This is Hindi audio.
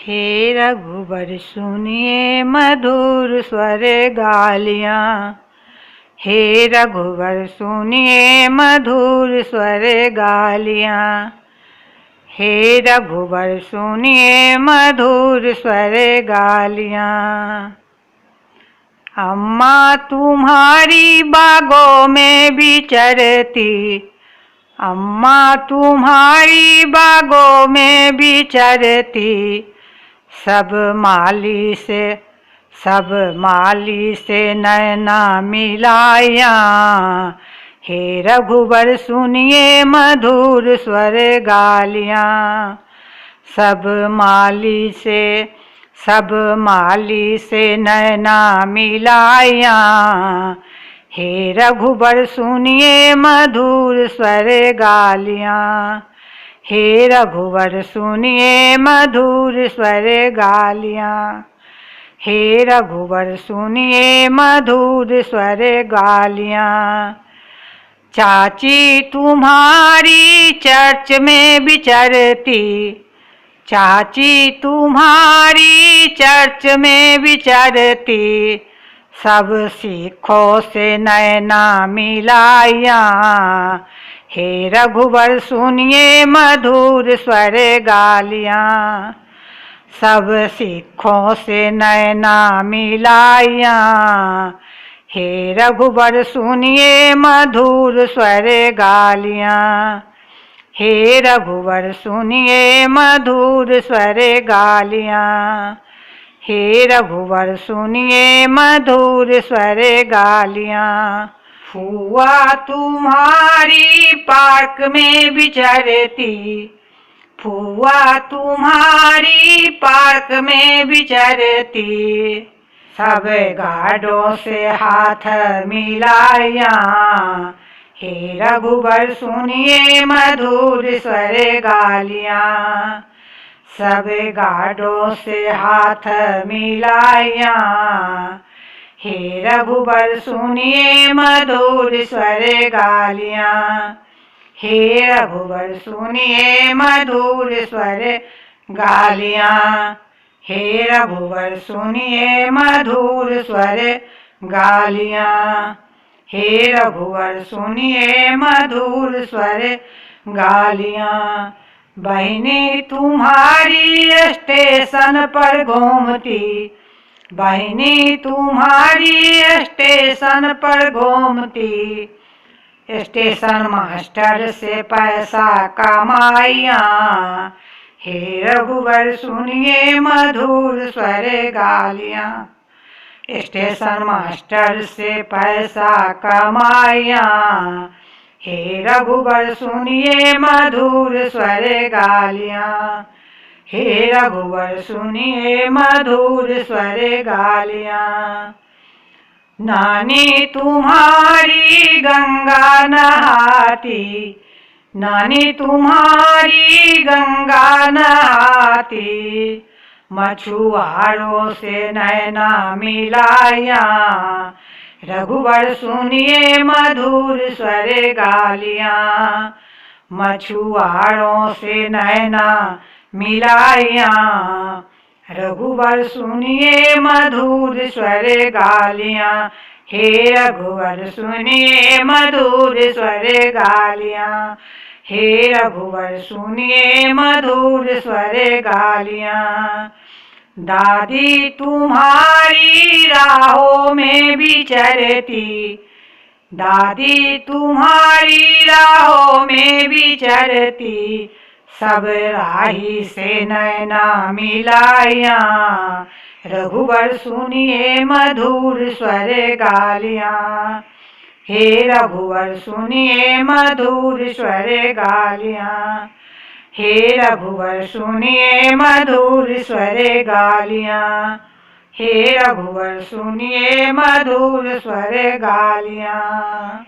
हे रघुबर सुनिए मधुर स्वर गालियाँ। हे रघुबर सुनिए मधुर स्वर गालियाँ। हे रघुबर सुनिए मधुर स्वर गालियाँ। अम्मा तुम्हारी बागों में विचरती, अम्मा तुम्हारी बागों में विचरती, सब माली से नैना मिलाया। हे रघुबर सुनिए मधुर स्वर गालियाँ। सब माली से नैना मिलाया। हे रघुबर सुनिए मधुर स्वर गालियाँ। हे रघुबर सुनिए मधुर स्वर गालियाँ। हे रघुबर सुनिए मधुर स्वर गालियाँ। चाची तुम्हारी चर्च में विचरती, चाची तुम्हारी चर्च में विचरती, सब सिखों से नैना मिलाया। हे रघुबर सुनिए मधुर स्वर गालियाँ। सब सिखों से नैना मिलाया। हे रघुबर सुनिए मधुर स्वर गालियाँ। हे रघुबर सुनिए मधुर स्वर गालियाँ। हे रघुबर सुनिए मधुर स्वर गालियाँ। फुआ तुम्हारी पार्क में विचरती, फुआ तुम्हारी पार्क में विचरती, सब गार्डों से हाथ मिलाया। हे रघुबर सुनिए मधुर स्वर गालियाँ। सब गार्डों से हाथ मिलाया। हे रघुबर सुनिए मधुर स्वर गालियाँ। हे रघुबर सुनिए मधुर स्वर गालियाँ। हे रघुबर सुनिए मधुर स्वर गालियाँ। हे रघुबर सुनिए मधुर स्वर गालियाँ। बहिनी तुम्हारी स्टेशन पर घूमती, बहिनी तुम्हारी स्टेशन पर घूमती, स्टेशन मास्टर से पैसा कमाइया। हे रघुबर सुनिए मधुर स्वर गालियाँ। स्टेशन मास्टर से पैसा कमाइया। हे रघुबर सुनिए मधुर स्वर गालियाँ। हे रघुबर सुनिए मधुर स्वर गालियाँ। नानी तुम्हारी गंगा नहाती, नानी तुम्हारी गंगा नहाती, मछुआरों से नैना मिलाया। रघुबर सुनिए मधुर स्वर गालियाँ। मछुआरों से नैना मिलाया। रघुबर सुनिए मधुर स्वर गालियाँ। हे रघुबर सुनिए मधुर स्वर गालियाँ। हे रघुबर सुनिए मधुर स्वर गालियाँ। दादी तुम्हारी राहों में विचरती, दादी तुम्हारी राहों में विचरती, सब राही से नैना मिलाया। रघुबर सुनिए मधुर स्वर गालियाँ। हे रघुबर सुनिए मधुर स्वर गालियाँ। हे रघुबर सुनिए मधुर स्वर गालियाँ। हे रघुबर सुनिए मधुर स्वर गालियाँ।